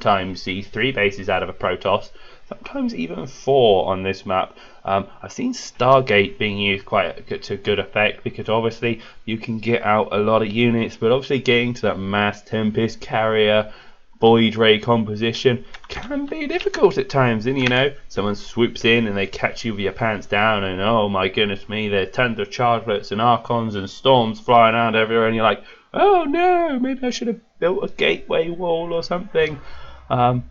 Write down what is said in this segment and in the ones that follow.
sometimes see 3 bases out of a Protoss, sometimes even 4 on this map. I've seen Stargate being used to good effect, because obviously you can get out a lot of units, but obviously getting to that Mass Tempest carrier Void Ray composition can be difficult at times, and you know, someone swoops in and they catch you with your pants down, and oh my goodness me, there's tons of chargelets and archons and storms flying around everywhere, and you're like, oh no, maybe I should have built a gateway wall or something. But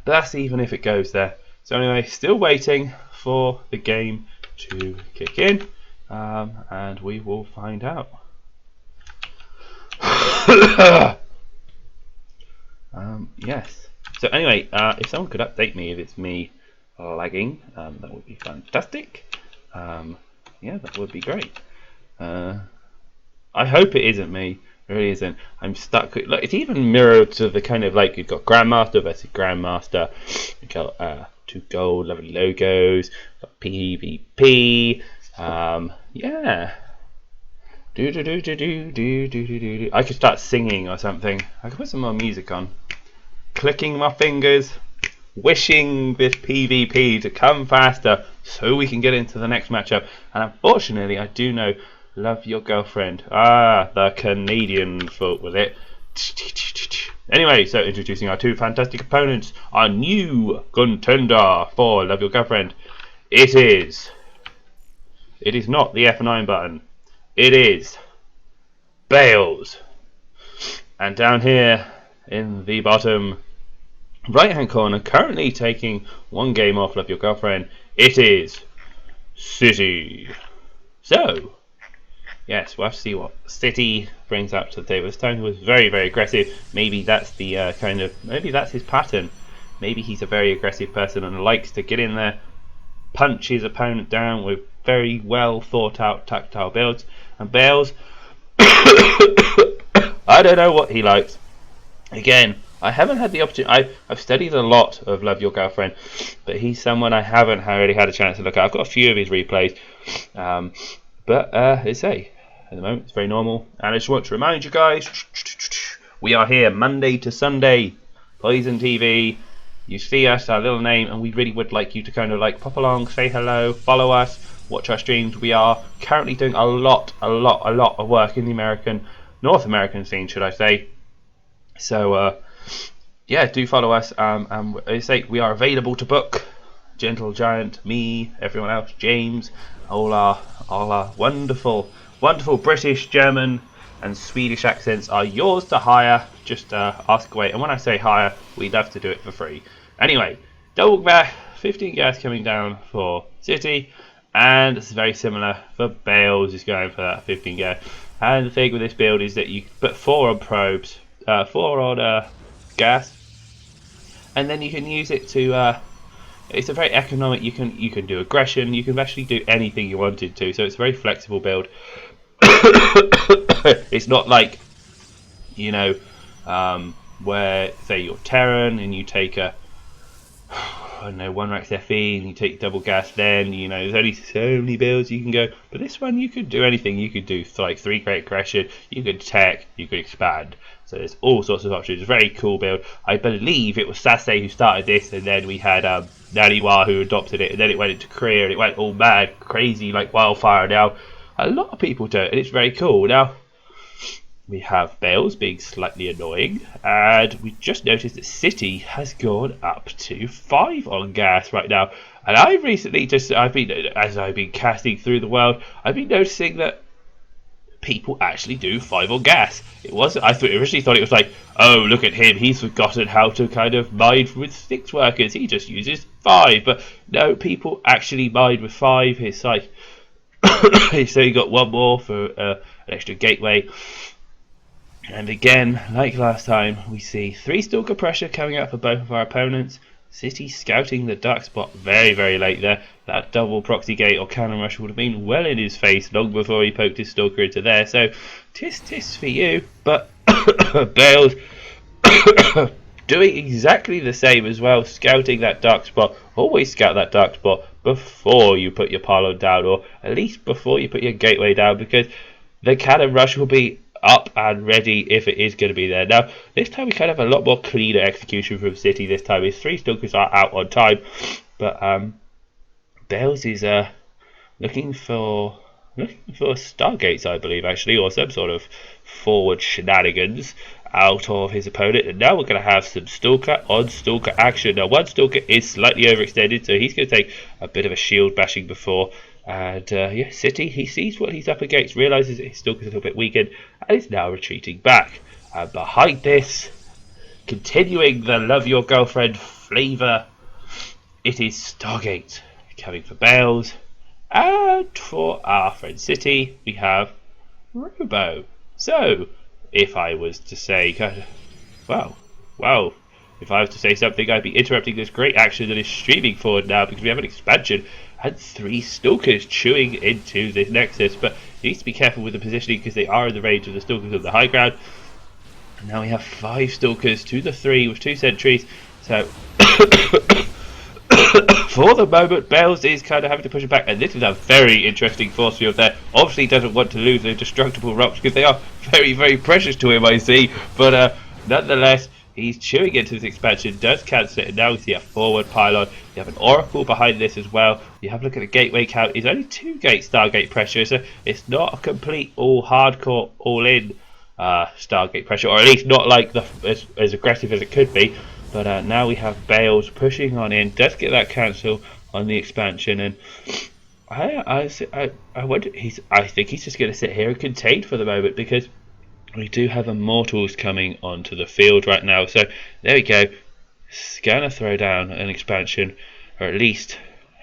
that's even if it goes there. So anyway, still waiting for the game to kick in, and we will find out. Yes. So anyway, if someone could update me if it's me lagging, that would be fantastic. Yeah, that would be great. I hope it isn't me. It really isn't. I'm stuck. Look, it's even mirrored to the kind of like, you've got Grandmaster versus Grandmaster. You've got 2 gold lovely logos. Got PvP. Yeah. I could start singing or something. I could put some more music on. Clicking my fingers, wishing this PvP to come faster so we can get into the next matchup. And unfortunately, I do know Love Your Girlfriend. The Canadian folk with it. Anyway, so introducing our 2 fantastic opponents, our new contender for Love Your Girlfriend. It is not the F9 button. It is Bales. And down here in the bottom right hand corner, currently taking 1 game off Love Your Girlfriend, it is City. So yes, we'll have to see what City brings up to the table. This time he was very, very aggressive. Maybe that's the maybe that's his pattern. Maybe he's a very aggressive person and likes to get in there, punch his opponent down with very well thought out tactile builds. And Bales, I don't know what he likes. Again, I haven't had the opportunity. I've studied a lot of Love Your Girlfriend, but he's someone I haven't really had a chance to look at. I've got a few of his replays, but I say, at the moment it's very normal. And I just want to remind you guys, we are here Monday to Sunday, Poison TV. You see us, our little name, and we really would like you to kind of like pop along, say hello, follow us, watch our streams. We are currently doing a lot of work in the North American scene, should I say. So yeah, do follow us. And I say we are available to book. Gentle Giant, me, everyone else, James, all our wonderful British, German and Swedish accents are yours to hire. Just ask away, and when I say hire, we love to do it for free. Anyway, double gas, 15 gas coming down for City, and it's very similar for Bales, is going for that 15 gas. And the thing with this build is that you put 4 on probes, 4 on gas, and then you can use it to it's a very economic. You can do aggression, you can actually do anything you wanted to, so it's a very flexible build. It's not like, you know, where say you're Terran and you take a, I don't know, 1 Rex FE and you take double gas, then you know there's only so many builds you can go. But this one you could do anything. You could do like 3 great aggression, you could tech, you could expand. So there's all sorts of options. It's a very cool build. I believe it was Sase who started this, and then we had Naniwa who adopted it, and then it went into Korea and it went all mad, crazy like wildfire. Now a lot of people do it, and it's very cool. Now we have Bales being slightly annoying, and we just noticed that City has gone up to 5 on gas right now. And I've recently as I've been casting through the world, I've been noticing that people actually do 5 on gas. It wasn't. I originally thought it was like, oh, look at him, he's forgotten how to kind of mine with 6 workers. He just uses 5. But no, people actually mine with 5. It's like so you got 1 more for an extra gateway. And again, like last time, we see 3 Stalker pressure coming out for both of our opponents. City scouting the dark spot very, very late there. That double proxy gate or cannon rush would have been well in his face long before he poked his Stalker into there. So, tis for you. But Bales doing exactly the same as well, scouting that dark spot. Always scout that dark spot before you put your pylon down, or at least before you put your gateway down, because the cannon rush will be up and ready if it is going to be there. Now, this time we kind of have a lot more cleaner execution from City. This time his 3 Stalkers are out on time, but Bales is looking for Stargates, I believe, actually, or some sort of forward shenanigans out of his opponent. And now we're going to have some Stalker on Stalker action. Now, one Stalker is slightly overextended, so he's going to take a bit of a shield bashing before. And yeah, City, he sees what he's up against, realises his Stalker's a little bit weakened, and is now retreating back. And behind this, continuing the love your girlfriend flavour, it is Stargate coming for Bales. And for our friend City, we have Robo. So, if I was to say, wow, if I was to say something, I'd be interrupting this great action that is streaming forward now, because we have an expansion and 3 Stalkers chewing into this Nexus. But you need to be careful with the positioning, because they are in the range of the Stalkers on the high ground. And now we have 5 Stalkers to the 3 with 2 sentries. So for the moment, Bales is kind of having to push it back, and this is a very interesting force field there. Obviously, he doesn't want to lose the destructible rocks, because they are very, very precious to him, I see. But nonetheless, he's chewing into this expansion, does cancel it, and now we see a forward pylon. You have an Oracle behind this as well. You have a look at the gateway count. It's only 2 gate Stargate pressure, so it's not a complete all hardcore, all in Stargate pressure, or at least not like as aggressive as it could be. But now we have Bales pushing on in, does get that cancel on the expansion, and I wonder, I think he's just going to sit here and contain for the moment, because we do have Immortals coming onto the field right now. So there we go. Going to throw down an expansion, or at least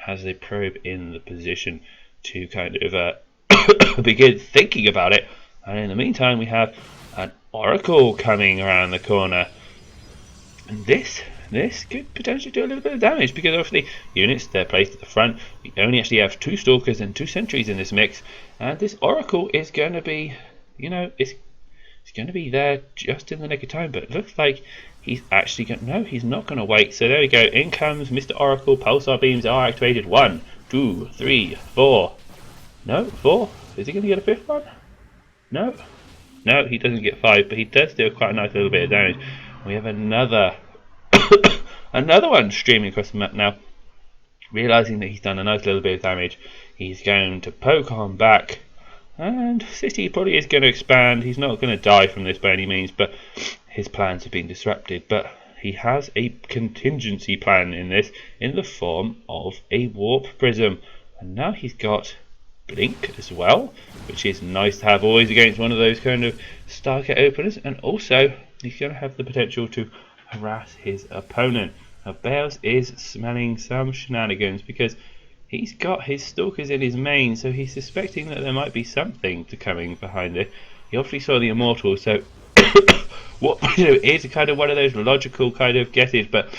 has the probe in the position to kind of begin thinking about it. And in the meantime, we have an Oracle coming around the corner. And this could potentially do a little bit of damage, because obviously units, they're placed at the front. We only actually have 2 Stalkers and 2 sentries in this mix. And this Oracle is going to be, it's going to be there just in the nick of time. But it looks like he's actually going to, no, he's not going to wait. So there we go. In comes Mr. Oracle. Pulsar beams are activated. 1, 2, 3, 4. No, 4. Is he going to get a 5th one? No. No, he doesn't get 5, but he does do quite a nice little bit of damage. We have another another one streaming across the map now. Realising that he's done a nice little bit of damage, he's going to poke on back. And City probably is going to expand. He's not going to die from this by any means, but his plans have been disrupted. But he has a contingency plan in this, in the form of a warp prism. And now he's got blink as well, which is nice to have always against one of those kind of Stargate openers. And also, he's going to have the potential to harass his opponent. Now, Bales is smelling some shenanigans, because he's got his Stalkers in his main, so he's suspecting that there might be something to coming behind it. He obviously saw the Immortal, so what is kind of one of those logical kind of guesses, but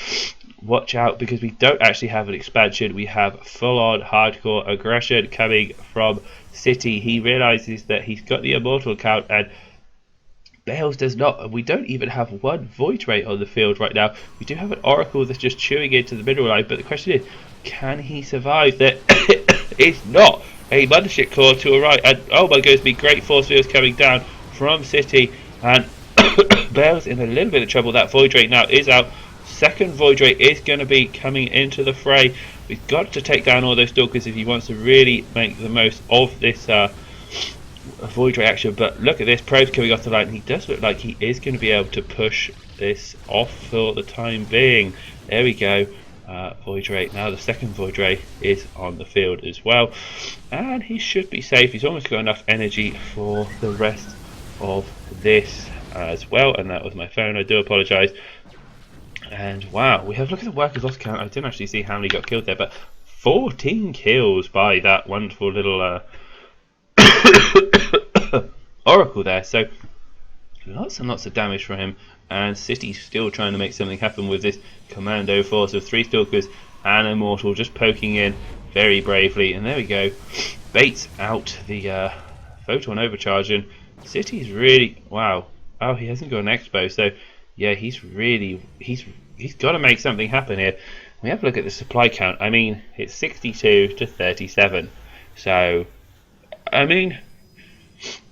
watch out, because we don't actually have an expansion. We have full-on hardcore aggression coming from City. He realises that he's got the Immortal count, and Bales does not, and we don't even have 1 Void Ray on the field right now. We do have an Oracle that's just chewing into the middle line, but the question is, can he survive? There is not a Mothership Claw to a right, and oh my goodness, great force fields coming down from City, and Bales in a little bit of trouble. That Void Ray now is out. Second Void Ray is going to be coming into the fray. We've got to take down all those Stalkers if he wants to really make the most of this Void Ray action. But look at this, probe's coming off the line. He does look like he is going to be able to push this off for the time being. There we go. Void Ray. Now the second Void Ray is on the field as well, and he should be safe. He's almost got enough energy for the rest of this as well. And that was my phone, I do apologise. And wow, we have, look at the workers lost count. I didn't actually see how many got killed there, but 14 kills by that wonderful little Oracle there. So lots and lots of damage from him, and City's still trying to make something happen with this commando force of 3 Stalkers and Immortal just poking in very bravely. And there we go, baits out the photon overcharge, and City's really, wow, oh, he hasn't got an expo, so yeah, he's got to make something happen here. We have a look at the supply count. I mean, it's 62 to 37, so I mean,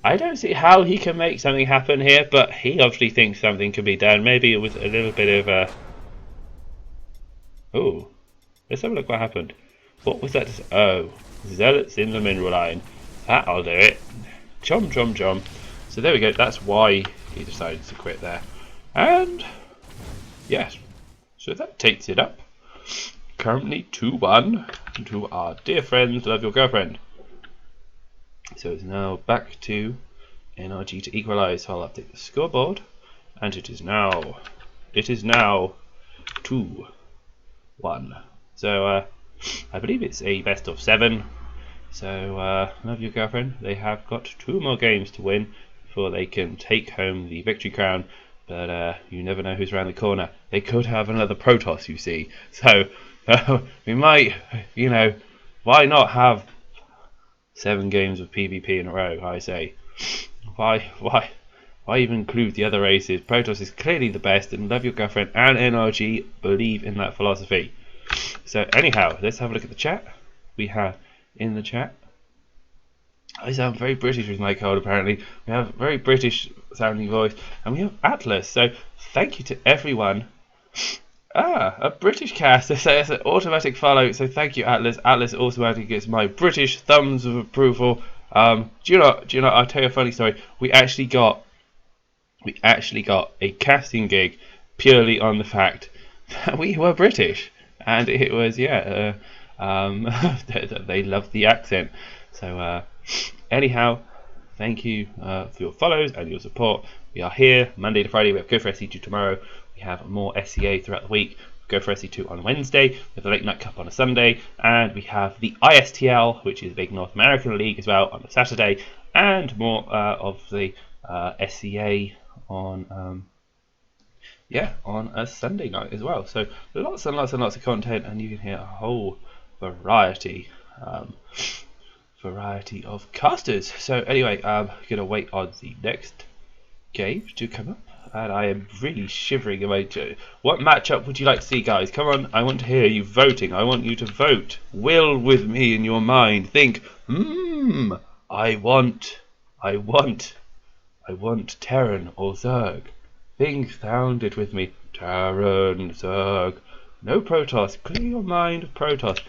I don't see how he can make something happen here, but he obviously thinks something can be done. Maybe it was a little bit of a... Oh, let's have a look what happened. What was that? Oh, zealots in the mineral line. That'll do it. Chom, chom, chom. So there we go. That's why he decided to quit there. And yes, so that takes it up. Currently 2-1 to our dear friends. Love your girlfriend. So it's now back to NrG to equalise. So I'll update the scoreboard, and it is now 2-1. So I believe it's a best of 7. So love your girlfriend. They have got 2 more games to win before they can take home the victory crown. But you never know who's around the corner. They could have another Protoss, you see. So we might, you know, why not have 7 games of PvP in a row? I say, why even include the other races? Protoss is clearly the best, and love your girlfriend and NrG believe in that philosophy. So anyhow, let's have a look at the chat. We have in the chat. I sound very British with my cold, apparently. We have a very British sounding voice, and we have Atlas. So thank you to everyone. A British cast. So it's an automatic follow. So thank you, Atlas. Atlas automatically gets my British thumbs of approval. Do you know? I'll tell you a funny story. We actually got a casting gig purely on the fact that we were British, and it was they loved the accent. So anyhow, thank you for your follows and your support. We are here Monday to Friday. We have Go for SC2 tomorrow. We have more SCA throughout the week. Go for SC2 on Wednesday. We have the Late Night Cup on a Sunday, and we have the ISTL, which is the big North American League, as well on a Saturday, and more of the SCA on on a Sunday night as well. So lots and lots and lots of content, and you can hear a whole variety of casters. So anyway, I'm gonna wait on the next game to come up, and I am really shivering away. What matchup would you like to see, guys? Come on, I want to hear you voting. I want you to vote. Will with me in your mind. Think, I want Terran or Zerg. Think, sound it with me. Terran, Zerg. No Protoss. Clear your mind of Protoss.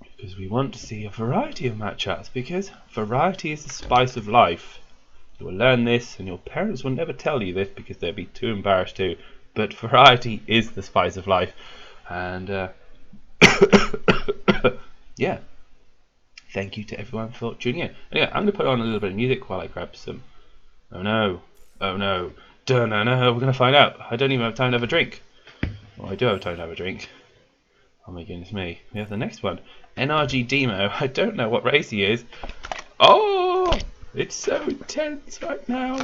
Because we want to see a variety of matchups, because variety is the spice of life. You will learn this, and your parents will never tell you this because they'll be too embarrassed to, but variety is the spice of life. And yeah, thank you to everyone for tuning in. Anyway, I'm going to put on a little bit of music while I grab some... oh no, no, we're going to find out. I don't even have time to have a drink. Well, I do have time to have a drink. Oh my goodness me. We have the next one. NrG Demo. I don't know what race he is. Oh, it's so intense right now.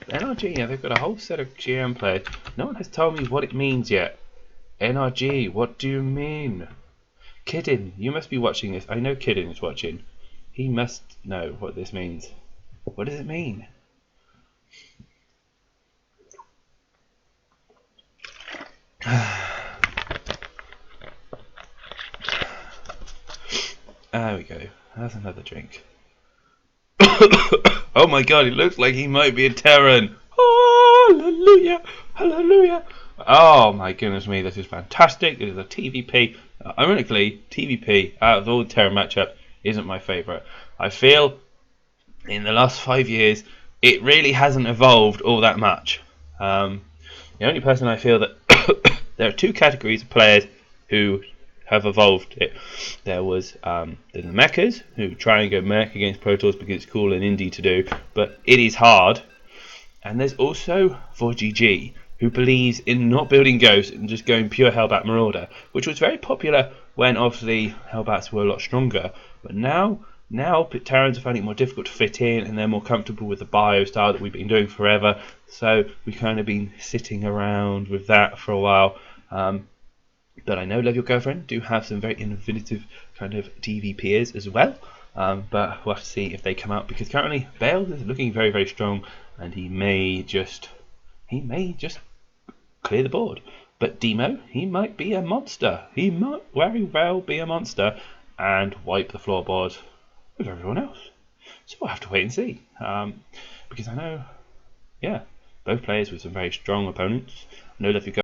NrG, yeah, they've got a whole set of GM players. No one has told me what it means yet. NrG, what do you mean? Kidden, you must be watching this. I know Kidden is watching. He must know what this means. What does it mean? There we go. That's another drink. Oh my god, it looks like he might be a Terran. Hallelujah! Hallelujah! Oh my goodness me, this is fantastic. It is a TVP. Ironically, TVP, out of all the Terran matchup, isn't my favourite. I feel in the last 5 years, it really hasn't evolved all that much. The only person I feel that there are 2 categories of players who have evolved it. There was the mechas who try and go mech against Protoss because it's cool and indie to do, but it is hard. And there's also 4GG, who believes in not building Ghost and just going pure Hellbat Marauder, which was very popular when obviously Hellbats were a lot stronger. But now Terrans are finding it more difficult to fit in, and they're more comfortable with the bio style that we've been doing forever. So we've kind of been sitting around with that for a while. But I know Love Your Girlfriend do have some very innovative kind of TVPers as well. But we'll have to see if they come out, because currently Bales is looking very, very strong, and he may just clear the board. But Demo, he might be a monster. He might very well be a monster and wipe the floorboard with everyone else. So we'll have to wait and see. Because I know, yeah, both players with some very strong opponents. I know they've